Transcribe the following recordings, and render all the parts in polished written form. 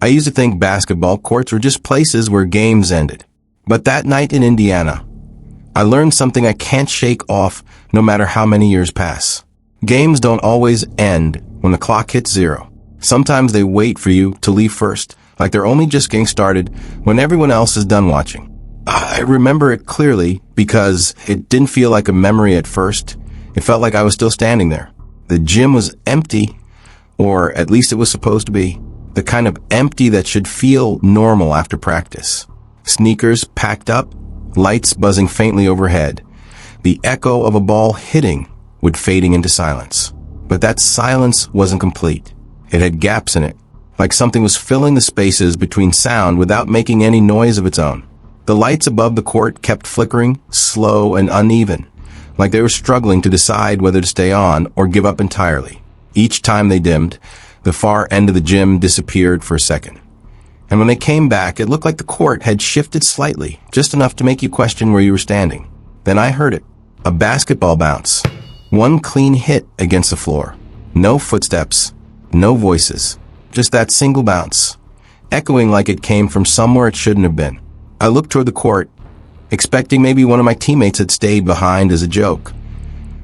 I used to think basketball courts were just places where games ended. But that night in Indiana, I learned something I can't shake off no matter how many years pass. Games don't always end when the clock hits 0. Sometimes they wait for you to leave first, like they're only just getting started when everyone else is done watching. I remember it clearly because it didn't feel like a memory at first. It felt like I was still standing there. The gym was empty, or at least it was supposed to be. The kind of empty that should feel normal after practice. Sneakers packed up, lights buzzing faintly overhead. The echo of a ball hitting would fading into silence. But that silence wasn't complete. It had gaps in it, like something was filling the spaces between sound without making any noise of its own. The lights above the court kept flickering, slow and uneven, like they were struggling to decide whether to stay on or give up entirely. Each time they dimmed, the far end of the gym disappeared for a second. And when they came back, it looked like the court had shifted slightly, just enough to make you question where you were standing. Then I heard it. A basketball bounce. One clean hit against the floor. No footsteps, no voices. Just that single bounce, echoing like it came from somewhere it shouldn't have been. I looked toward the court, expecting maybe one of my teammates had stayed behind as a joke.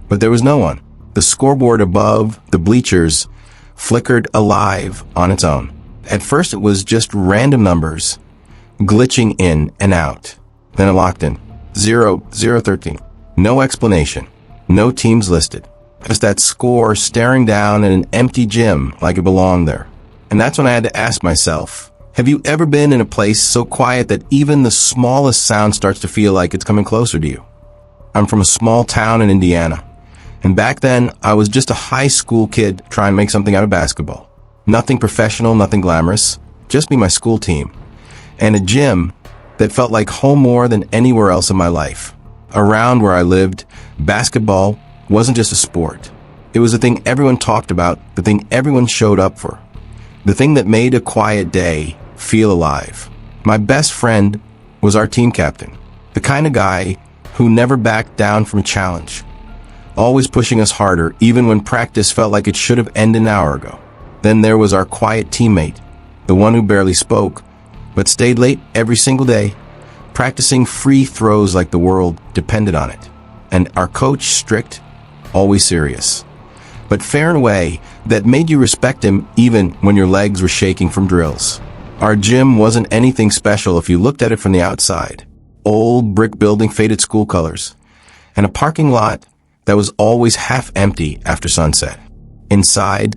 But there was no one. The scoreboard above the bleachers flickered alive on its own. At first it was just random numbers, glitching in and out. Then it locked in. 0-0-13. No explanation. No teams listed. Just that score staring down at an empty gym like it belonged there. And that's when I had to ask myself, have you ever been in a place so quiet that even the smallest sound starts to feel like it's coming closer to you? I'm from a small town in Indiana. And back then, I was just a high school kid trying to make something out of basketball. Nothing professional, nothing glamorous. Just me, my school team. And a gym that felt like home more than anywhere else in my life. Around where I lived, basketball wasn't just a sport. It was the thing everyone talked about, the thing everyone showed up for. The thing that made a quiet day feel alive. My best friend was our team captain. The kind of guy who never backed down from a challenge. Always pushing us harder, even when practice felt like it should have ended an hour ago. Then there was our quiet teammate, the one who barely spoke, but stayed late every single day, practicing free throws like the world depended on it. And our coach, strict, always serious, but fair in a way that made you respect him even when your legs were shaking from drills. Our gym wasn't anything special if you looked at it from the outside. Old brick building, faded school colors, and a parking lot that was always half empty after sunset. Inside,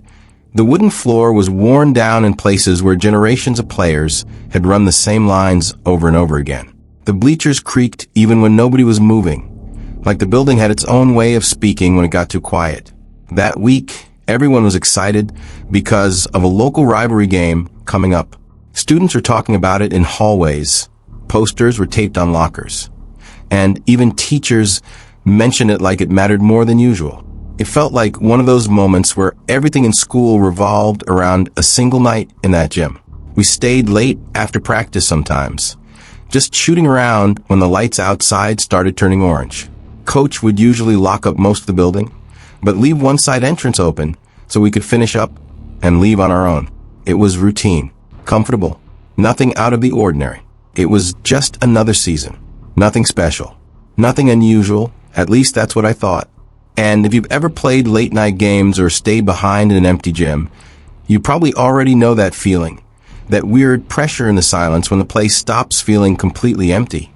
the wooden floor was worn down in places where generations of players had run the same lines over and over again. The bleachers creaked even when nobody was moving, like the building had its own way of speaking when it got too quiet. That week, everyone was excited because of a local rivalry game coming up. Students were talking about it in hallways. Posters were taped on lockers. And even teachers mentioned it like it mattered more than usual. It felt like one of those moments where everything in school revolved around a single night in that gym. We stayed late after practice sometimes, just shooting around when the lights outside started turning orange. Coach would usually lock up most of the building, but leave one side entrance open so we could finish up and leave on our own. It was routine, comfortable, nothing out of the ordinary. It was just another season. Nothing special, nothing unusual, at least that's what I thought. And if you've ever played late night games or stayed behind in an empty gym, you probably already know that feeling, that weird pressure in the silence when the place stops feeling completely empty,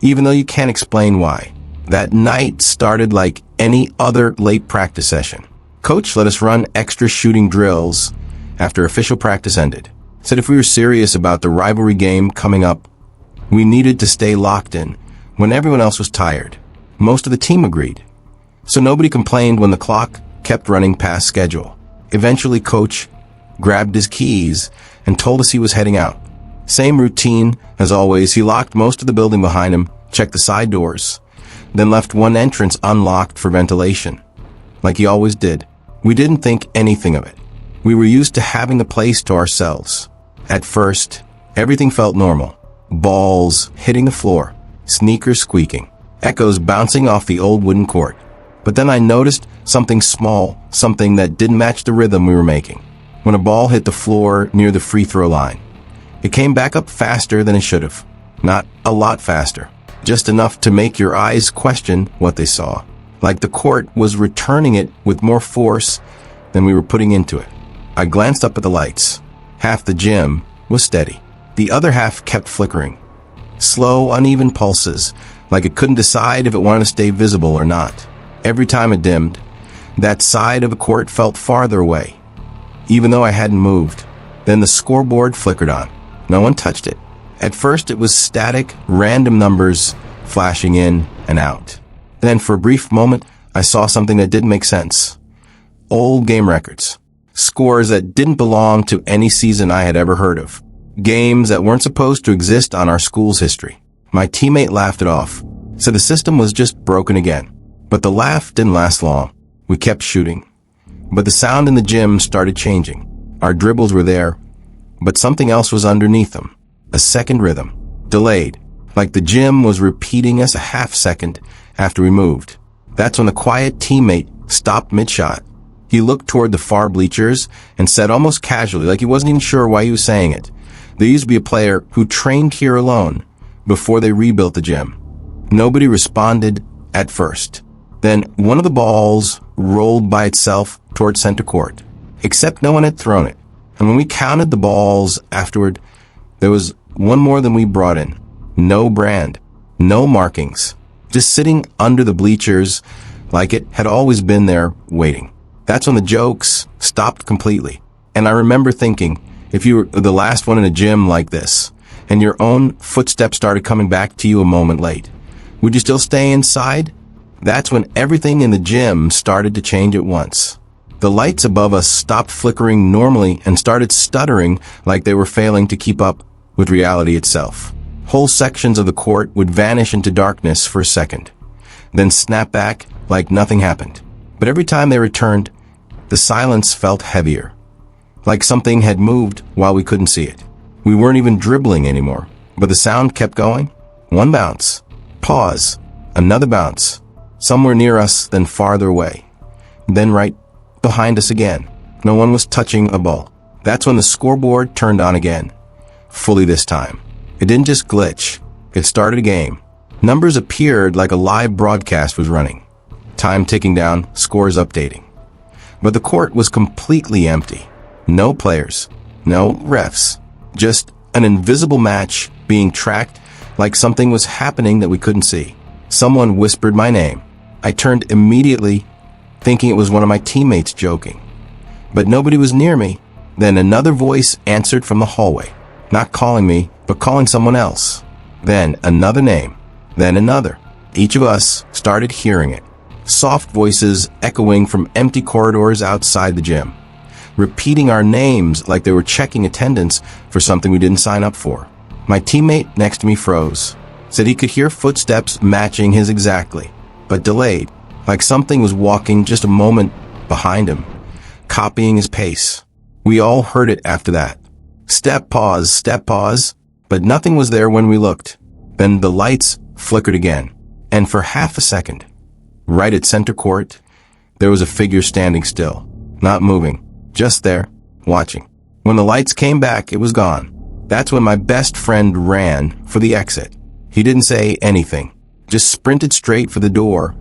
even though you can't explain why. That night started like any other late practice session. Coach let us run extra shooting drills after official practice ended. Said if we were serious about the rivalry game coming up, we needed to stay locked in when everyone else was tired. Most of the team agreed. So nobody complained when the clock kept running past schedule. Eventually, Coach grabbed his keys and told us he was heading out. Same routine as always. He locked most of the building behind him, checked the side doors, then left one entrance unlocked for ventilation, like he always did. We didn't think anything of it. We were used to having the place to ourselves. At first, everything felt normal. Balls hitting the floor, sneakers squeaking, echoes bouncing off the old wooden court. But then I noticed something small, something that didn't match the rhythm we were making. When a ball hit the floor near the free throw line, It came back up faster than it should have. Not a lot faster. Just enough to make your eyes question what they saw. Like the court was returning it with more force than we were putting into it. I glanced up at the lights. Half the gym was steady. The other half kept flickering. Slow, uneven pulses, like it couldn't decide if it wanted to stay visible or not. Every time it dimmed, that side of the court felt farther away, even though I hadn't moved. Then the scoreboard flickered on. No one touched it. At first it was static, random numbers flashing in and out. Then for a brief moment, I saw something that didn't make sense. Old game records. Scores that didn't belong to any season I had ever heard of. Games that weren't supposed to exist on our school's history. My teammate laughed it off, said the system was just broken again. But the laugh didn't last long. We kept shooting. But the sound in the gym started changing. Our dribbles were there, but something else was underneath them. A second rhythm. Delayed. Like the gym was repeating us a half second after we moved. That's when the quiet teammate stopped mid-shot. He looked toward the far bleachers and said almost casually, like he wasn't even sure why he was saying it, there used to be a player who trained here alone before they rebuilt the gym. Nobody responded at first. Then one of the balls rolled by itself toward center court, except no one had thrown it. And when we counted the balls afterward, there was one more than we brought in. No brand, no markings, just sitting under the bleachers like it had always been there waiting. That's when the jokes stopped completely. And I remember thinking, if you were the last one in a gym like this, and your own footsteps started coming back to you a moment late, would you still stay inside? That's when everything in the gym started to change at once. The lights above us stopped flickering normally and started stuttering like they were failing to keep up with reality itself. Whole sections of the court would vanish into darkness for a second, then snap back like nothing happened. But every time they returned, the silence felt heavier, like something had moved while we couldn't see it. We weren't even dribbling anymore, but the sound kept going. One bounce, pause, another bounce, somewhere near us, then farther away, then right behind us again. No one was touching a ball. That's when the scoreboard turned on again, fully this time. It didn't just glitch, it started a game. Numbers appeared like a live broadcast was running. Time ticking down, scores updating. But the court was completely empty. No players, no refs, just an invisible match being tracked like something was happening that we couldn't see. Someone whispered my name. I turned immediately, thinking it was one of my teammates joking. But nobody was near me. Then another voice answered from the hallway, not calling me, but calling someone else. Then another name, then another. Each of us started hearing it. Soft voices echoing from empty corridors outside the gym, repeating our names like they were checking attendance for something we didn't sign up for. My teammate next to me froze, said he could hear footsteps matching his exactly, but delayed, like something was walking just a moment behind him, copying his pace. We all heard it after that. Step pause, but nothing was there when we looked. Then the lights flickered again, and for half a second, right at center court, there was a figure standing still, not moving, just there, watching. When the lights came back, it was gone. That's when my best friend ran for the exit. He didn't say anything, just sprinted straight for the door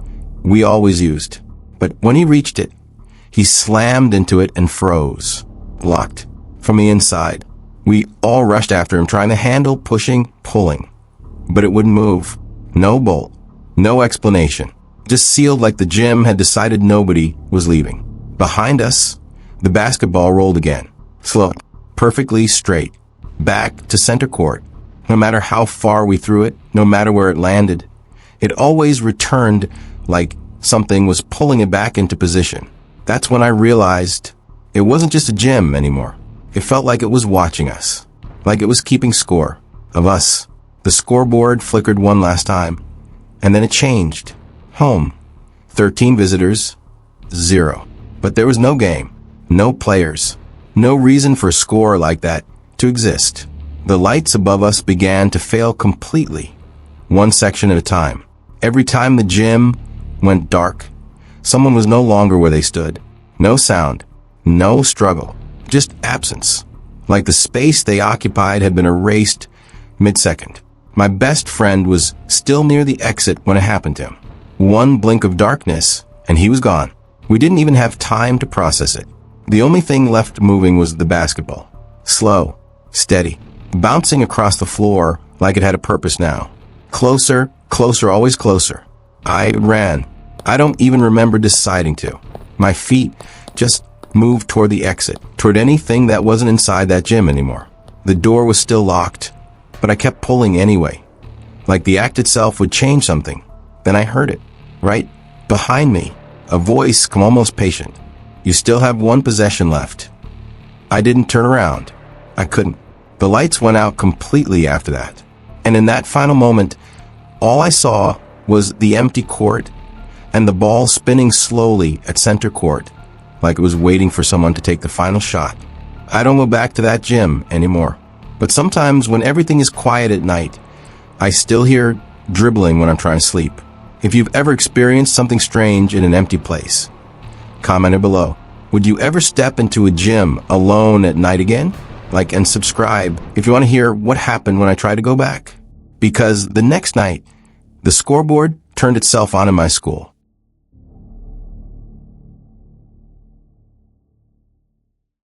we always used. But when he reached it, he slammed into it and froze, locked from the inside. We all rushed after him, trying to handle, pushing, pulling. But it wouldn't move. No bolt, no explanation. Just sealed like the gym had decided nobody was leaving. Behind us, the basketball rolled again. Slow, perfectly straight, back to center court. No matter how far we threw it, no matter where it landed, it always returned like something was pulling it back into position. That's when I realized it wasn't just a gym anymore. It felt like it was watching us, like it was keeping score of us. The scoreboard flickered one last time, and then it changed. Home, 13 visitors, 0. But there was no game, no players, no reason for a score like that to exist. The lights above us began to fail completely, one section at a time. Every time the gym went dark, someone was no longer where they stood. No sound, no struggle, just absence. like the space they occupied had been erased mid-second. My best friend was still near the exit when it happened to him. One blink of darkness, and he was gone. We didn't even have time to process it. The only thing left moving was the basketball. Slow, steady, bouncing across the floor like it had a purpose now. Closer, closer, always closer. I ran. I don't even remember deciding to. My feet just moved toward the exit, toward anything that wasn't inside that gym anymore. The door was still locked, but I kept pulling anyway, like the act itself would change something. Then I heard it, right behind me, a voice come almost patient. You still have one possession left. I didn't turn around. I couldn't. The lights went out completely after that. And in that final moment, all I saw was the empty court and the ball spinning slowly at center court, like it was waiting for someone to take the final shot. I don't go back to that gym anymore. But sometimes when everything is quiet at night, I still hear dribbling when I'm trying to sleep. If you've ever experienced something strange in an empty place, comment it below. Would you ever step into a gym alone at night again? Like and subscribe if you want to hear what happened when I tried to go back. Because the next night, the scoreboard turned itself on in my school.